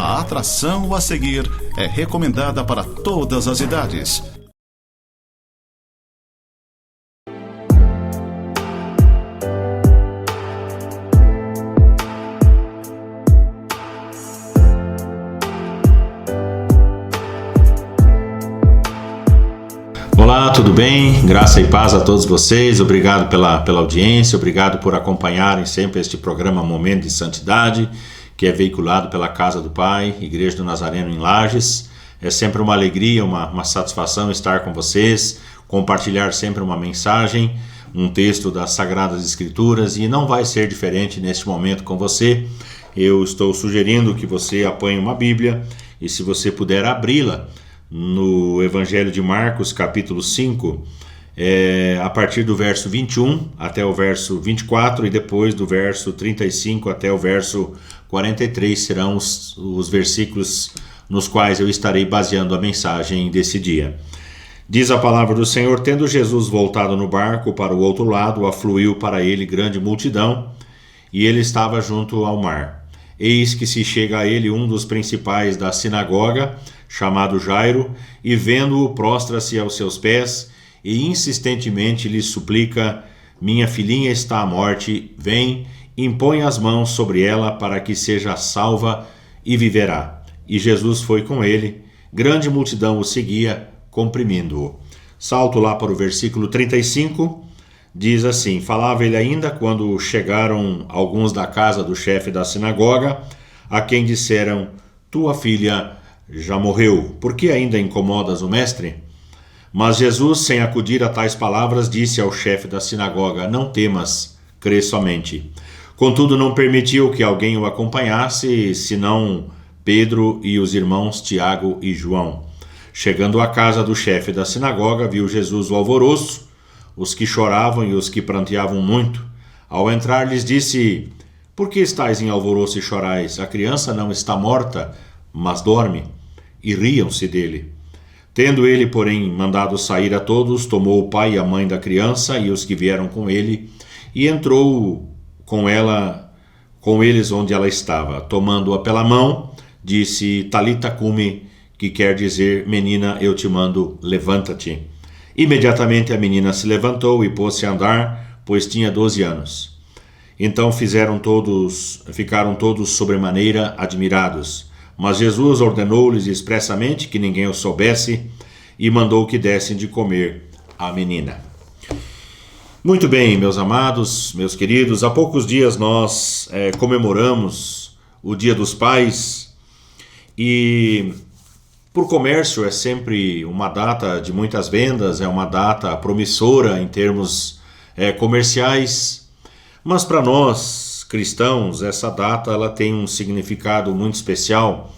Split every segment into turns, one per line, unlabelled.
A atração a seguir é recomendada para todas as idades.
Olá, tudo bem? Graça e paz a todos vocês. Obrigado pela audiência, obrigado por acompanharem sempre este programa Momento de Santidade, que é veiculado pela Casa do Pai, Igreja do Nazareno em Lages. É sempre uma alegria, uma satisfação estar com vocês, compartilhar sempre uma mensagem, um texto das Sagradas Escrituras, e não vai ser diferente neste momento com você. Eu estou sugerindo que você apanhe uma Bíblia e, se você puder, abri-la no Evangelho de Marcos, capítulo 5, a partir do verso 21 até o verso 24, e depois do verso 35 até o verso 43 serão os versículos nos quais eu estarei baseando a mensagem desse dia. Diz a palavra do Senhor: tendo Jesus voltado no barco para o outro lado, afluiu para ele grande multidão, e ele estava junto ao mar. Eis que se chega a ele um dos principais da sinagoga, chamado Jairo, e vendo-o, prostra-se aos seus pés e insistentemente lhe suplica: minha filhinha está à morte, vem, impõe as mãos sobre ela para que seja salva e viverá. E Jesus foi com ele, grande multidão o seguia, comprimindo-o. Salto lá para o versículo 35, diz assim: falava ele ainda quando chegaram alguns da casa do chefe da sinagoga, a quem disseram: tua filha já morreu, por que ainda incomodas o mestre? Mas Jesus, sem acudir a tais palavras, disse ao chefe da sinagoga: não temas, crê somente. Contudo, não permitiu que alguém o acompanhasse, senão Pedro e os irmãos Tiago e João. Chegando à casa do chefe da sinagoga, viu Jesus o alvoroço, os que choravam e os que pranteavam muito. Ao entrar, lhes disse: por que estáis em alvoroço e chorais? A criança não está morta, mas dorme. E riam-se dele. Tendo ele, porém, mandado sair a todos, tomou o pai e a mãe da criança e os que vieram com ele, e entrou com eles onde ela estava. Tomando-a pela mão, disse: Talita cumi, que quer dizer: menina, eu te mando, levanta-te. Imediatamente a menina se levantou e pôs-se a andar, pois tinha 12 anos. Então ficaram todos sobremaneira admirados. Mas Jesus ordenou-lhes expressamente que ninguém o soubesse e mandou que dessem de comer à menina. Muito bem, meus amados, meus queridos, há poucos dias nós comemoramos o Dia dos Pais, e por comércio é sempre uma data de muitas vendas, é uma data promissora em termos comerciais, mas para nós cristãos, essa data ela tem um significado muito especial,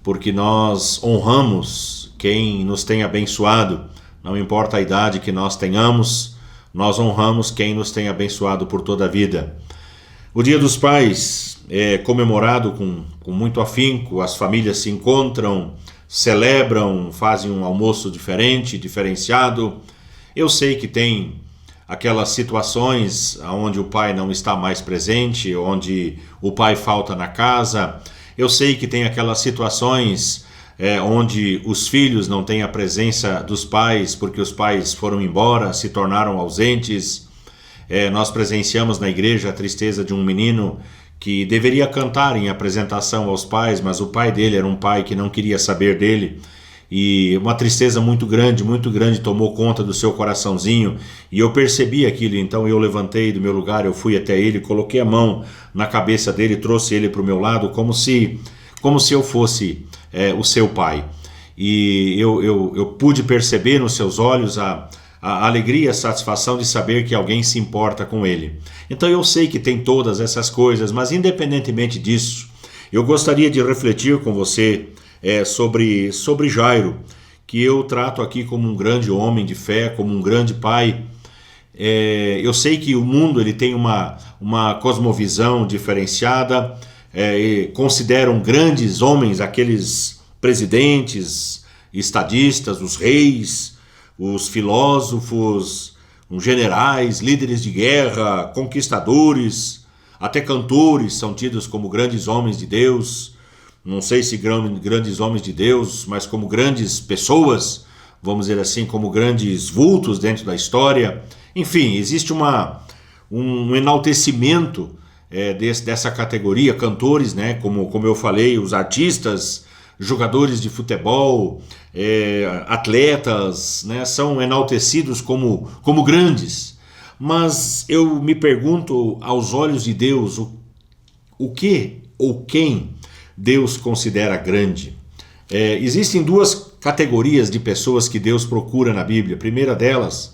porque nós honramos quem nos tem abençoado. Não importa a idade que nós tenhamos, nós honramos quem nos tem abençoado por toda a vida. O Dia dos Pais é comemorado com muito afinco, as famílias se encontram, celebram, fazem um almoço diferenciado. Eu sei que tem aquelas situações onde o pai não está mais presente, onde o pai falta na casa. Eu sei que tem aquelas situações onde os filhos não têm a presença dos pais porque os pais foram embora, se tornaram ausentes. Nós presenciamos na igreja a tristeza de um menino que deveria cantar em apresentação aos pais, mas o pai dele era um pai que não queria saber dele. E uma tristeza muito grande tomou conta do seu coraçãozinho, e eu percebi aquilo. Então eu levantei do meu lugar, eu fui até ele, coloquei a mão na cabeça dele, trouxe ele para o meu lado, como se eu fosse o seu pai. E eu pude perceber nos seus olhos a alegria, a satisfação de saber que alguém se importa com ele. Então eu sei que tem todas essas coisas, mas independentemente disso, eu gostaria de refletir com você sobre Jairo, que eu trato aqui como um grande homem de fé, como um grande pai. Eu sei que o mundo ele tem uma cosmovisão diferenciada, consideram grandes homens aqueles presidentes, estadistas, os reis, os filósofos, os generais, líderes de guerra, conquistadores, até cantores são tidos como grandes homens de Deus. não sei se grandes homens de Deus, mas como grandes pessoas, vamos dizer assim, como grandes vultos dentro da história. Enfim, existe um enaltecimento dessa categoria, cantores, né, como eu falei, os artistas, jogadores de futebol, atletas, né, são enaltecidos como grandes. Mas eu me pergunto, aos olhos de Deus, o que ou quem Deus considera grande? Existem duas categorias de pessoas que Deus procura na Bíblia. A primeira delas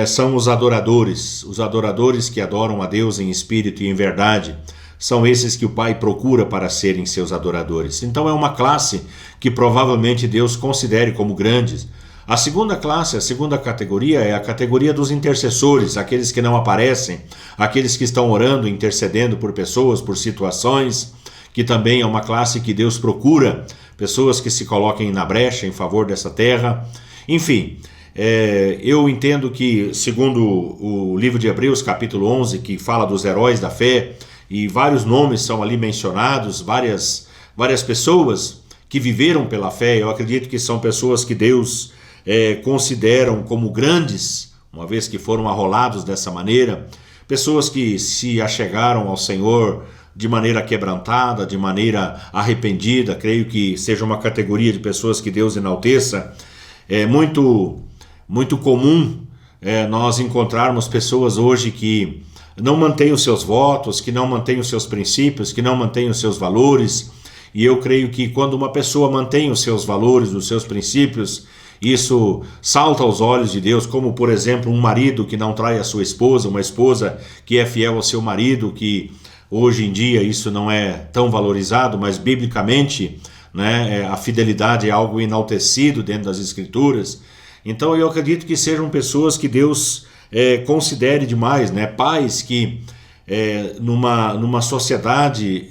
são os adoradores que adoram a Deus em espírito e em verdade. São esses que o Pai procura para serem seus adoradores. Então é uma classe que provavelmente Deus considere como grandes. A segunda classe, a segunda categoria é a categoria dos intercessores, aqueles que não aparecem, aqueles que estão orando, intercedendo por pessoas, por situações, que também é uma classe que Deus procura, pessoas que se coloquem na brecha em favor dessa terra. Enfim, eu entendo que, segundo o livro de Hebreus, capítulo 11, que fala dos heróis da fé, e vários nomes são ali mencionados, várias pessoas que viveram pela fé, eu acredito que são pessoas que Deus consideram como grandes, uma vez que foram arrolados dessa maneira, pessoas que se achegaram ao Senhor de maneira quebrantada, de maneira arrependida. Creio que seja uma categoria de pessoas que Deus enalteça. É muito comum nós encontrarmos pessoas hoje que não mantêm os seus votos, que não mantêm os seus princípios, que não mantêm os seus valores, e eu creio que quando uma pessoa mantém os seus valores, os seus princípios, isso salta aos olhos de Deus, como por exemplo um marido que não trai a sua esposa, uma esposa que é fiel ao seu marido, que hoje em dia isso não é tão valorizado, mas biblicamente, né, a fidelidade é algo enaltecido dentro das Escrituras. Então eu acredito que sejam pessoas que Deus considere demais, né? Pais que numa sociedade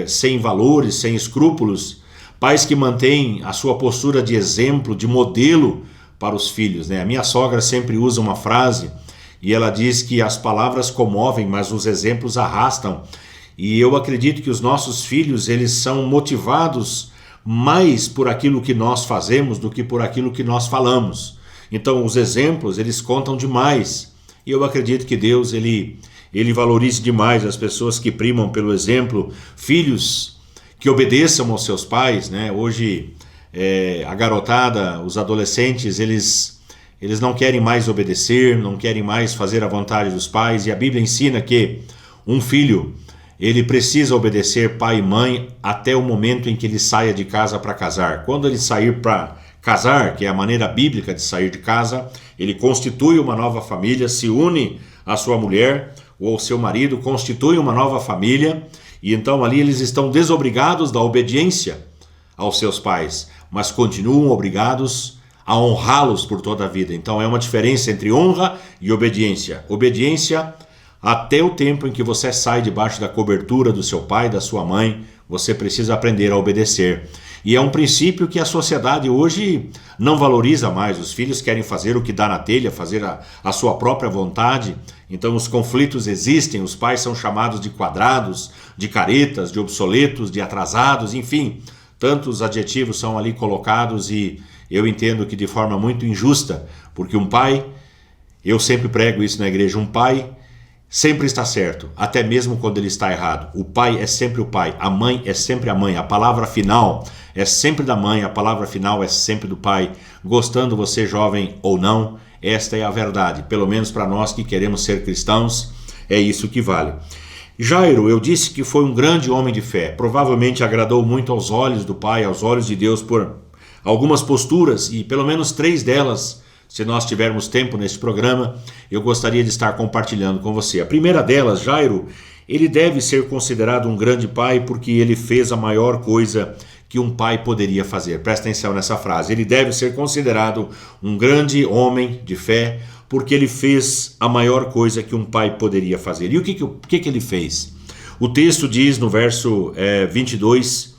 sem valores, sem escrúpulos, pais que mantêm a sua postura de exemplo, de modelo para os filhos, né? A minha sogra sempre usa uma frase e ela diz que as palavras comovem, mas os exemplos arrastam. E eu acredito que os nossos filhos, eles são motivados mais por aquilo que nós fazemos do que por aquilo que nós falamos. Então os exemplos, eles contam demais. E eu acredito que Deus, ele valorize demais as pessoas que primam pelo exemplo, filhos que obedeçam aos seus pais, né? Hoje a garotada, os adolescentes, eles não querem mais obedecer, não querem mais fazer a vontade dos pais, e a Bíblia ensina que um filho, ele precisa obedecer pai e mãe até o momento em que ele saia de casa para casar. Quando ele sair para casar, que é a maneira bíblica de sair de casa, ele constitui uma nova família, se une à sua mulher ou ao seu marido, constitui uma nova família, e então ali eles estão desobrigados da obediência aos seus pais, mas continuam obrigados a honrá-los por toda a vida. Então é uma diferença entre honra e obediência. Obediência até o tempo em que você sai debaixo da cobertura do seu pai, da sua mãe, você precisa aprender a obedecer. E é um princípio que a sociedade hoje não valoriza mais. Os filhos querem fazer o que dá na telha, fazer a sua própria vontade. Então os conflitos existem, os pais são chamados de quadrados, de caretas, de obsoletos, de atrasados, enfim. Tantos adjetivos são ali colocados e eu entendo que de forma muito injusta, porque um pai, eu sempre prego isso na igreja, um pai sempre está certo, até mesmo quando ele está errado. O pai é sempre o pai, a mãe é sempre a mãe, a palavra final é sempre da mãe, a palavra final é sempre do pai. Gostando você jovem ou não, esta é a verdade, pelo menos para nós que queremos ser cristãos, é isso que vale. Jairo, eu disse que foi um grande homem de fé, provavelmente agradou muito aos olhos do Pai, aos olhos de Deus por algumas posturas, e pelo menos 3 delas, se nós tivermos tempo nesse programa, eu gostaria de estar compartilhando com você. A primeira delas, Jairo, ele deve ser considerado um grande pai porque ele fez a maior coisa que um pai poderia fazer. Presta atenção nessa frase. Ele deve ser considerado um grande homem de fé porque ele fez a maior coisa que um pai poderia fazer. E o que ele fez? O texto diz no verso 22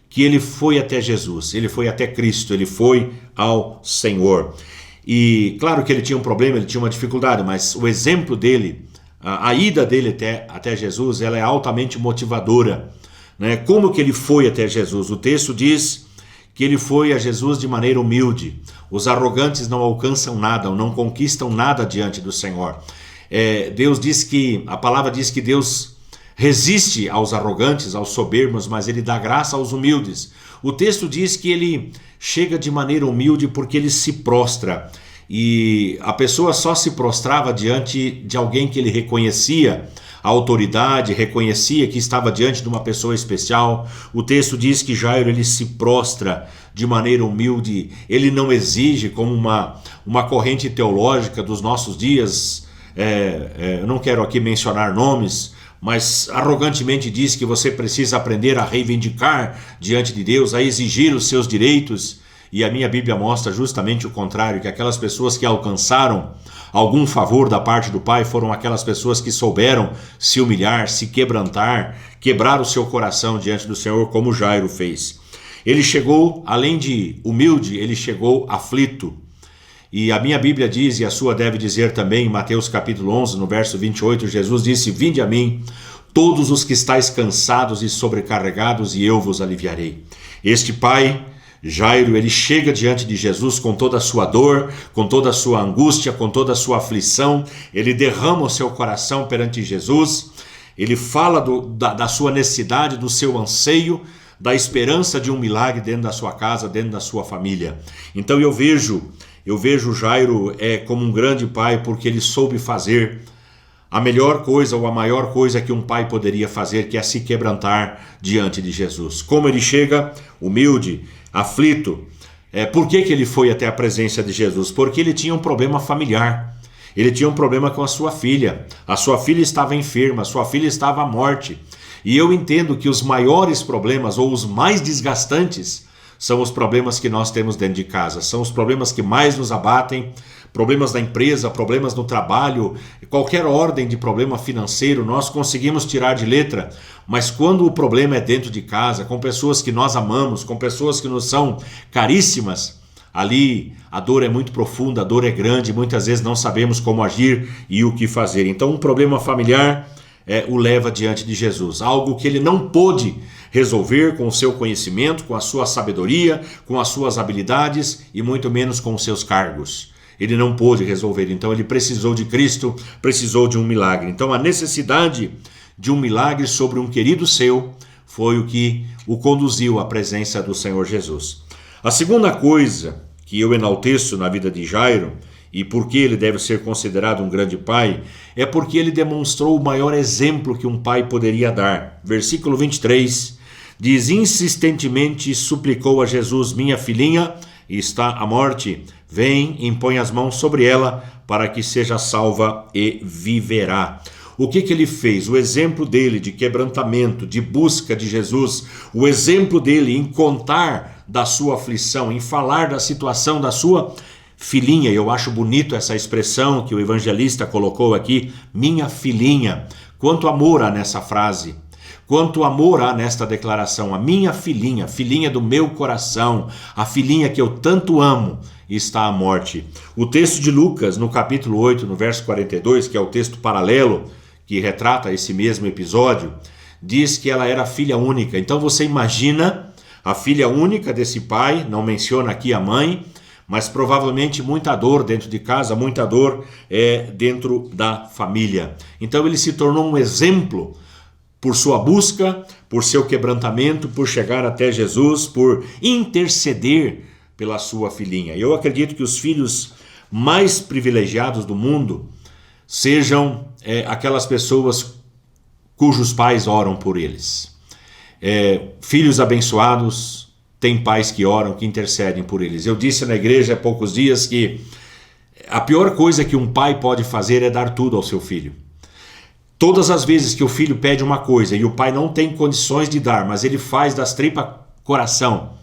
que ele foi até Jesus, ele foi até Cristo, ele foi ao Senhor. E claro que ele tinha um problema, ele tinha uma dificuldade, mas o exemplo dele, a ida dele até Jesus, ela é altamente motivadora. né? Como que ele foi até Jesus? O texto diz que ele foi a Jesus de maneira humilde. Os arrogantes não alcançam nada, ou não conquistam nada diante do Senhor. A palavra diz que Deus resiste aos arrogantes, aos soberbos, mas ele dá graça aos humildes. O texto diz que ele chega de maneira humilde porque ele se prostra. E a pessoa só se prostrava diante de alguém que ele reconhecia a autoridade, reconhecia que estava diante de uma pessoa especial. O texto diz que Jairo ele se prostra de maneira humilde, ele não exige como uma corrente teológica dos nossos dias, eu não quero aqui mencionar nomes, mas arrogantemente diz que você precisa aprender a reivindicar diante de Deus, a exigir os seus direitos. E a minha Bíblia mostra justamente o contrário, que aquelas pessoas que alcançaram algum favor da parte do Pai foram aquelas pessoas que souberam se humilhar, se quebrantar, quebrar o seu coração diante do Senhor, como Jairo fez. Ele chegou, além de humilde, ele chegou aflito. E a minha Bíblia diz, e a sua deve dizer também, em Mateus capítulo 11, no verso 28, Jesus disse: "Vinde a mim, todos os que estáis cansados e sobrecarregados, e eu vos aliviarei." Este pai, Jairo, ele chega diante de Jesus com toda a sua dor, com toda a sua angústia, com toda a sua aflição. Ele derrama o seu coração perante Jesus. Ele fala da sua necessidade, do seu anseio, da esperança de um milagre dentro da sua casa, dentro da sua família. Então eu vejo Jairo como um grande pai, porque ele soube fazer a melhor coisa ou a maior coisa que um pai poderia fazer, que é se quebrantar diante de Jesus. Como ele chega? Humilde, aflito. Por que ele foi até a presença de Jesus? Porque ele tinha um problema familiar. Ele tinha um problema com a sua filha. A sua filha estava enferma, a sua filha estava à morte. E eu entendo que os maiores problemas, ou os mais desgastantes, são os problemas que nós temos dentro de casa. São os problemas que mais nos abatem. Problemas da empresa, problemas no trabalho, qualquer ordem de problema financeiro, nós conseguimos tirar de letra. Mas quando o problema é dentro de casa, com pessoas que nós amamos, com pessoas que nos são caríssimas, ali a dor é muito profunda, a dor é grande, muitas vezes não sabemos como agir e o que fazer. Então um problema familiar o leva diante de Jesus, algo que ele não pôde resolver com o seu conhecimento, com a sua sabedoria, com as suas habilidades e muito menos com os seus cargos. Ele não pôde resolver, então ele precisou de Cristo, precisou de um milagre. Então a necessidade de um milagre sobre um querido seu foi o que o conduziu à presença do Senhor Jesus. A segunda coisa que eu enalteço na vida de Jairo, e por que ele deve ser considerado um grande pai, é porque ele demonstrou o maior exemplo que um pai poderia dar. Versículo 23 diz: "Insistentemente suplicou a Jesus: minha filhinha está à morte, vem, impõe as mãos sobre ela, para que seja salva e viverá." O que ele fez? O exemplo dele de quebrantamento, de busca de Jesus, o exemplo dele em contar da sua aflição, em falar da situação da sua filhinha. Eu acho bonito essa expressão que o evangelista colocou aqui, minha filhinha. Quanto amor há nessa frase. Quanto amor há nesta declaração, a minha filhinha, filhinha do meu coração, a filhinha que eu tanto amo, está à morte. O texto de Lucas, no capítulo 8, no verso 42, que é o texto paralelo, que retrata esse mesmo episódio, diz que ela era filha única. Então você imagina a filha única desse pai, não menciona aqui a mãe, mas provavelmente muita dor dentro de casa, muita dor dentro da família. Então ele se tornou um exemplo por sua busca, por seu quebrantamento, por chegar até Jesus, por interceder pela sua filhinha. Eu acredito que os filhos mais privilegiados do mundo sejam aquelas pessoas cujos pais oram por eles. Filhos abençoados têm pais que oram, que intercedem por eles. Eu disse na igreja há poucos dias que a pior coisa que um pai pode fazer é dar tudo ao seu filho. Todas as vezes que o filho pede uma coisa e o pai não tem condições de dar, mas ele faz das tripas coração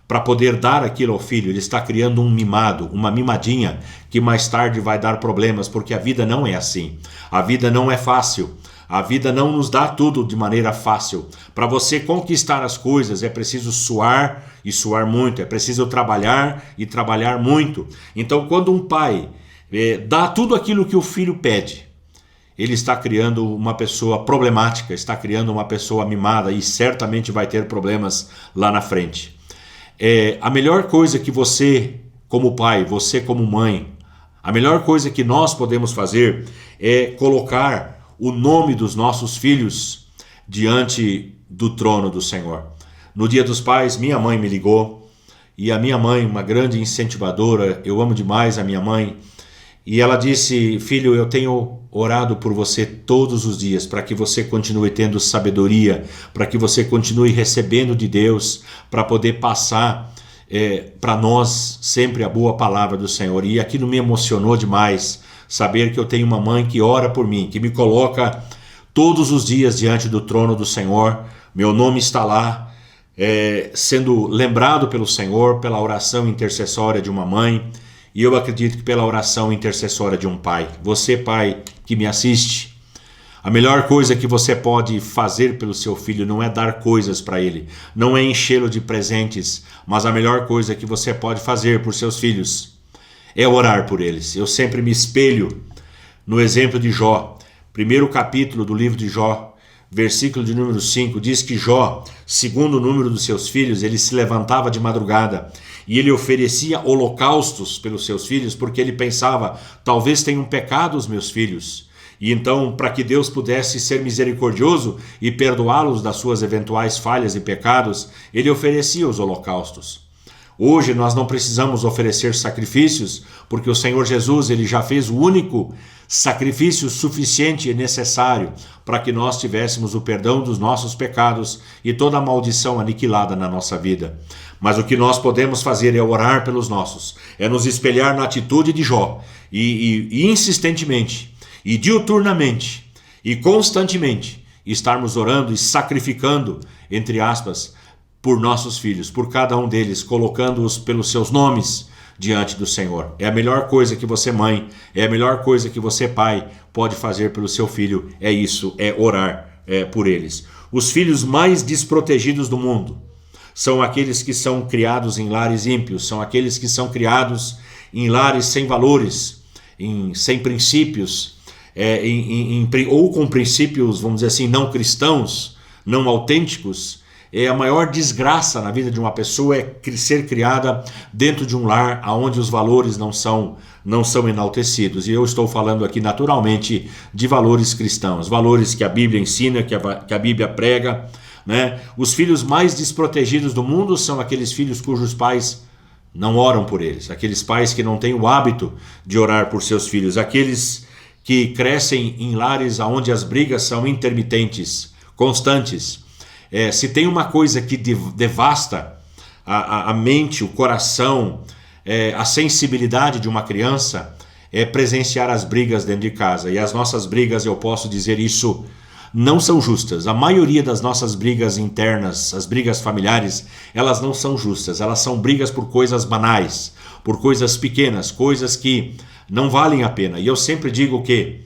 para poder dar aquilo ao filho, ele está criando um mimado, uma mimadinha, que mais tarde vai dar problemas, porque a vida não é assim. A vida não é fácil. A vida não nos dá tudo de maneira fácil. Para você conquistar as coisas é preciso suar e suar muito. É preciso trabalhar e trabalhar muito. Então quando um pai dá tudo aquilo que o filho pede, ele está criando uma pessoa problemática, está criando uma pessoa mimada e certamente vai ter problemas lá na frente. A melhor coisa que você, como pai, você como mãe, a melhor coisa que nós podemos fazer é colocar o nome dos nossos filhos diante do trono do Senhor. No Dia dos Pais, minha mãe me ligou, e a minha mãe, uma grande incentivadora, eu amo demais a minha mãe, e ela disse: filho, eu tenho orado por você todos os dias, para que você continue tendo sabedoria, para que você continue recebendo de Deus, para poder passar para nós sempre a boa palavra do Senhor. E aquilo me emocionou demais, saber que eu tenho uma mãe que ora por mim, que me coloca todos os dias diante do trono do Senhor. Meu nome está lá, sendo lembrado pelo Senhor, pela oração intercessória de uma mãe, e eu acredito que pela oração intercessória de um pai. Você, pai, que me assiste, a melhor coisa que você pode fazer pelo seu filho não é dar coisas para ele, não é enchê-lo de presentes, mas a melhor coisa que você pode fazer por seus filhos é orar por eles. Eu sempre me espelho no exemplo de Jó. Primeiro capítulo do livro de Jó, versículo de número 5, diz que Jó, segundo o número dos seus filhos, ele se levantava de madrugada e ele oferecia holocaustos pelos seus filhos, porque ele pensava: talvez tenham pecado os meus filhos. E então, para que Deus pudesse ser misericordioso e perdoá-los das suas eventuais falhas e pecados, ele oferecia os holocaustos. Hoje nós não precisamos oferecer sacrifícios, porque o Senhor Jesus, ele já fez o único sacrifício suficiente e necessário para que nós tivéssemos o perdão dos nossos pecados e toda a maldição aniquilada na nossa vida. Mas o que nós podemos fazer é orar pelos nossos, é nos espelhar na atitude de Jó e insistentemente, e diuturnamente, e constantemente, estarmos orando e sacrificando, entre aspas, por nossos filhos, por cada um deles, colocando-os pelos seus nomes diante do Senhor. É a melhor coisa que você, mãe, é a melhor coisa que você, pai, pode fazer pelo seu filho, é isso, é orar por eles. Os filhos mais desprotegidos do mundo são aqueles que são criados em lares ímpios, são aqueles que são criados em lares sem valores, sem princípios, ou com princípios, vamos dizer assim, não cristãos, não autênticos. A maior desgraça na vida de uma pessoa é ser criada dentro de um lar onde os valores não são enaltecidos. E eu estou falando aqui naturalmente de valores cristãos, valores que a Bíblia ensina, que a Bíblia prega, né? Os filhos mais desprotegidos do mundo são aqueles filhos cujos pais não oram por eles, aqueles pais que não têm o hábito de orar por seus filhos, aqueles que crescem em lares onde as brigas são intermitentes, constantes. Se tem uma coisa que devasta a mente, o coração, a sensibilidade de uma criança, é presenciar as brigas dentro de casa. E as nossas brigas, eu posso dizer isso, não são justas. A maioria das nossas brigas internas, as brigas familiares, elas não são justas. Elas são brigas por coisas banais, por coisas pequenas, coisas que não valem a pena. E eu sempre digo que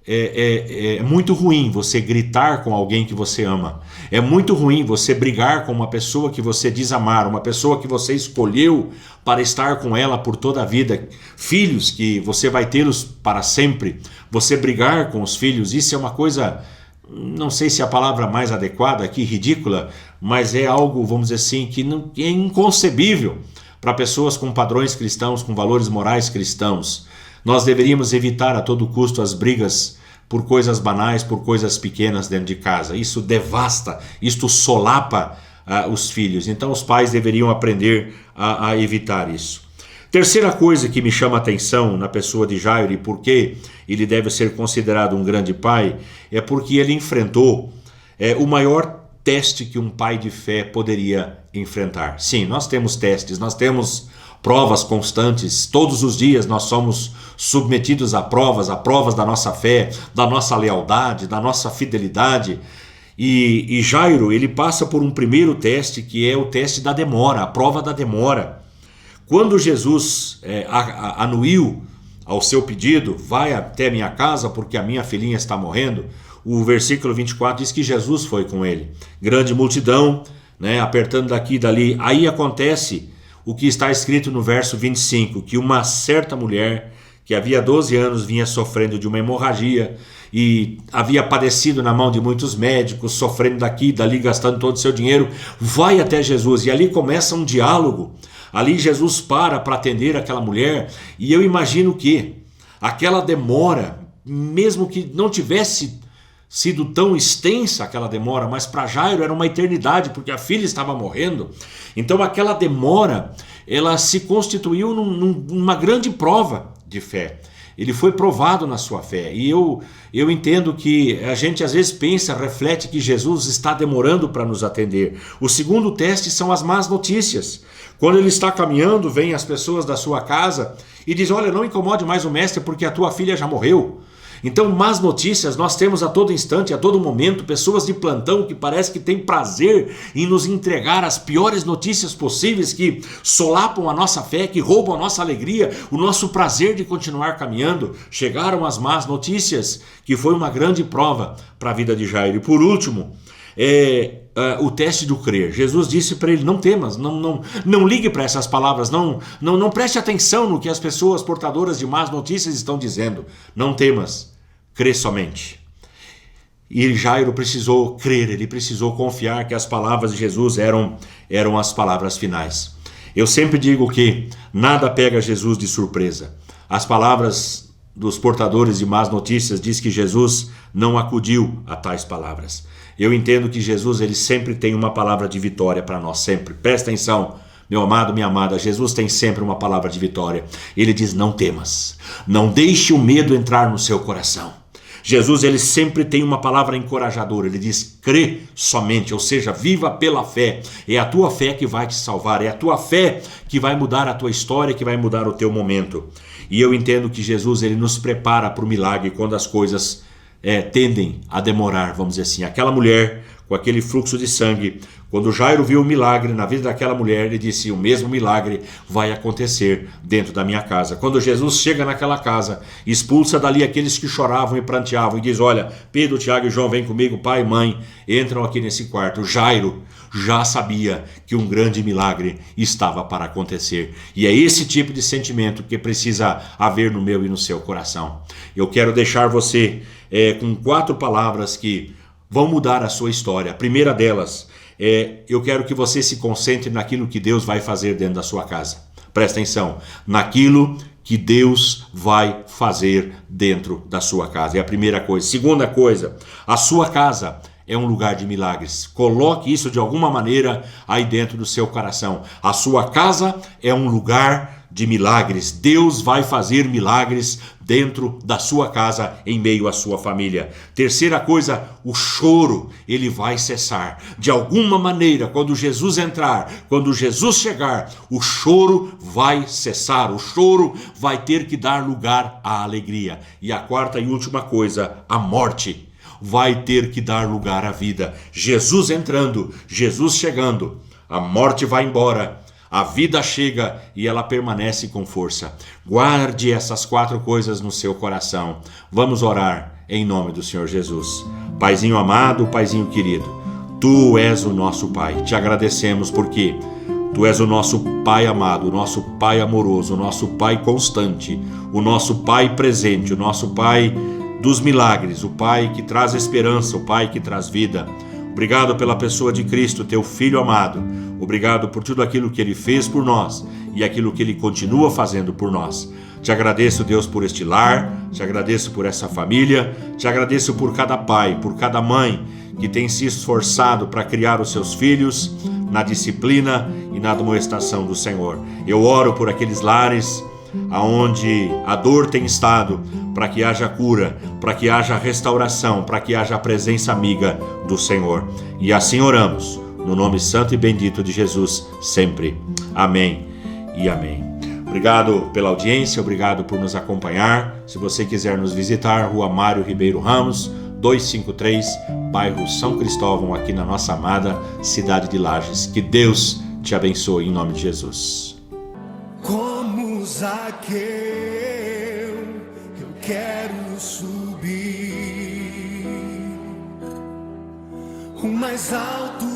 é muito ruim você gritar com alguém que você ama. É muito ruim você brigar com uma pessoa que você diz amar, uma pessoa que você escolheu para estar com ela por toda a vida. Filhos que você vai tê-los para sempre. Você brigar com os filhos, isso é uma coisa, não sei se é a palavra mais adequada aqui, ridícula, mas é algo, vamos dizer assim, que é inconcebível para pessoas com padrões cristãos, com valores morais cristãos. Nós deveríamos evitar a todo custo as brigas por coisas banais, por coisas pequenas dentro de casa. Isso devasta, isto solapa os filhos. Então os pais deveriam aprender a evitar isso. Terceira coisa que me chama a atenção na pessoa de Jairo e por que ele deve ser considerado um grande pai, é porque ele enfrentou o maior teste que um pai de fé poderia enfrentar. Sim, nós temos testes, nós temos provas constantes, todos os dias nós somos submetidos a provas da nossa fé, da nossa lealdade, da nossa fidelidade. E Jairo, ele passa por um primeiro teste, que é o teste da demora, a prova da demora. Quando Jesus anuiu ao seu pedido, vai até minha casa porque a minha filhinha está morrendo, o versículo 24 diz que Jesus foi com ele. Grande multidão, né, apertando daqui e dali. Aí acontece o que está escrito no verso 25, que uma certa mulher que havia 12 anos vinha sofrendo de uma hemorragia e havia padecido na mão de muitos médicos, sofrendo daqui e dali, gastando todo o seu dinheiro, vai até Jesus e ali começa um diálogo. Ali Jesus para atender aquela mulher, e eu imagino que aquela demora, mesmo que não tivesse sido tão extensa aquela demora, mas para Jairo era uma eternidade, porque a filha estava morrendo. Então aquela demora, ela se constituiu numa grande prova de fé. Ele foi provado na sua fé. E eu entendo que a gente às vezes pensa, reflete que Jesus está demorando para nos atender. O segundo teste são as más notícias. Quando ele está caminhando, vêm as pessoas da sua casa e dizem: olha, não incomode mais o mestre porque a tua filha já morreu. Então, más notícias nós temos a todo instante, a todo momento, pessoas de plantão que parece que têm prazer em nos entregar as piores notícias possíveis, que solapam a nossa fé, que roubam a nossa alegria, o nosso prazer de continuar caminhando. Chegaram as más notícias, que foi uma grande prova para a vida de Jairo. E por último, o teste do crer. Jesus disse para ele: não temas, não ligue para essas palavras, não preste atenção no que as pessoas portadoras de más notícias estão dizendo. Não temas, crê somente. E Jairo precisou crer, ele precisou confiar que as palavras de Jesus eram as palavras finais. Eu sempre digo que nada pega Jesus de surpresa. As palavras dos portadores de más notícias diz que Jesus não acudiu a tais palavras. Eu entendo que Jesus, ele sempre tem uma palavra de vitória para nós, sempre. Presta atenção, meu amado, minha amada, Jesus tem sempre uma palavra de vitória. Ele diz: não temas, não deixe o medo entrar no seu coração. Jesus, ele sempre tem uma palavra encorajadora. Ele diz: crê somente, ou seja, viva pela fé. É a tua fé que vai te salvar, é a tua fé que vai mudar a tua história, que vai mudar o teu momento. E eu entendo que Jesus, ele nos prepara para o milagre quando as coisas tendem a demorar, vamos dizer assim. Aquela mulher com aquele fluxo de sangue, quando Jairo viu o milagre na vida daquela mulher, ele disse: o mesmo milagre vai acontecer dentro da minha casa. Quando Jesus chega naquela casa, expulsa dali aqueles que choravam e pranteavam e diz: olha, Pedro, Tiago e João, vem comigo, pai e mãe, entram aqui nesse quarto. Jairo já sabia que um grande milagre estava para acontecer. E é esse tipo de sentimento que precisa haver no meu e no seu coração. Eu quero deixar você com 4 palavras que vão mudar a sua história. A primeira delas eu quero que você se concentre naquilo que Deus vai fazer dentro da sua casa. Presta atenção, naquilo que Deus vai fazer dentro da sua casa. É a primeira coisa. Segunda coisa, a sua casa é um lugar de milagres. Coloque isso de alguma maneira aí dentro do seu coração. A sua casa é um lugar de milagres. Deus vai fazer milagres dentro da sua casa, em meio à sua família. Terceira coisa, o choro, ele vai cessar. De alguma maneira, quando Jesus entrar, quando Jesus chegar, o choro vai cessar. O choro vai ter que dar lugar à alegria. E a quarta e última coisa, a morte vai ter que dar lugar à vida. Jesus entrando, Jesus chegando, a morte vai embora, a vida chega e ela permanece com força. Guarde essas 4 coisas no seu coração. Vamos orar em nome do Senhor Jesus. Paizinho amado, Paizinho querido, Tu és o nosso Pai. Te agradecemos porque Tu és o nosso Pai amado, o nosso Pai amoroso, o nosso Pai constante, o nosso Pai presente, o nosso Pai dos milagres, o Pai que traz esperança, o Pai que traz vida. Obrigado pela pessoa de Cristo, Teu Filho amado. Obrigado por tudo aquilo que Ele fez por nós e aquilo que Ele continua fazendo por nós. Te agradeço, Deus, por este lar, te agradeço por essa família, te agradeço por cada pai, por cada mãe que tem se esforçado para criar os seus filhos na disciplina e na admoestação do Senhor. Eu oro por aqueles lares aonde a dor tem estado, para que haja cura, para que haja restauração, para que haja a presença amiga do Senhor. E assim oramos, no nome santo e bendito de Jesus, sempre. Amém e amém. Obrigado pela audiência, obrigado por nos acompanhar. Se você quiser nos visitar, Rua Mário Ribeiro Ramos, 253, bairro São Cristóvão, aqui na nossa amada cidade de Lages. Que Deus te abençoe em nome de Jesus.
Como Zaqueu, eu quero subir o mais alto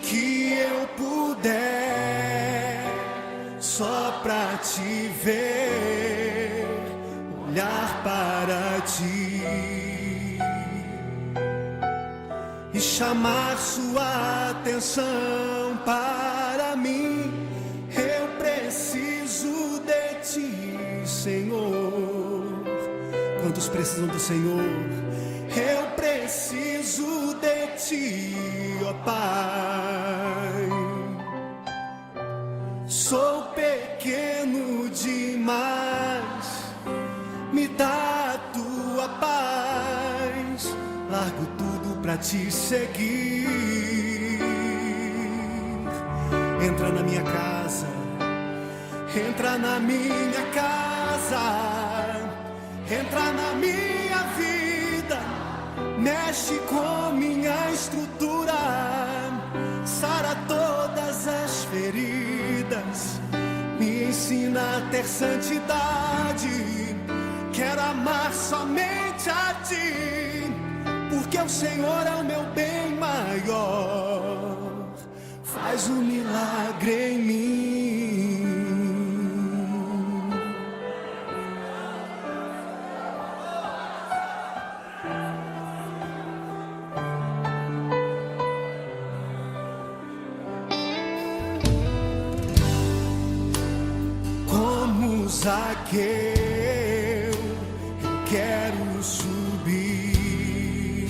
que eu puder, só pra te ver, olhar para ti. e chamar sua atenção para mim. Eu preciso de ti, Senhor. Quantos precisam do Senhor? Eu preciso de ti, ó Pai. Sou pequeno demais, me dá a tua paz. Largo tudo pra te seguir. Entra na minha casa, entra na minha casa, entra na minha vida, mexe com minha estrutura, sara todas as feridas, me ensina a ter santidade. Quero amar somente a ti, porque o Senhor é o meu bem maior. Faz um milagre em mim. Como Zaqueu, eu quero subir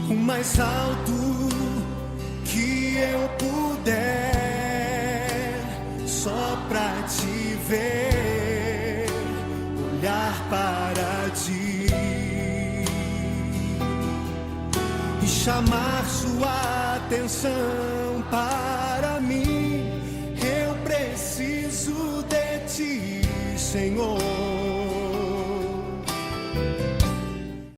o mais alto que eu puder, só pra te ver, olhar para ti e chamar sua atenção para mim. Eu preciso de ti, Senhor.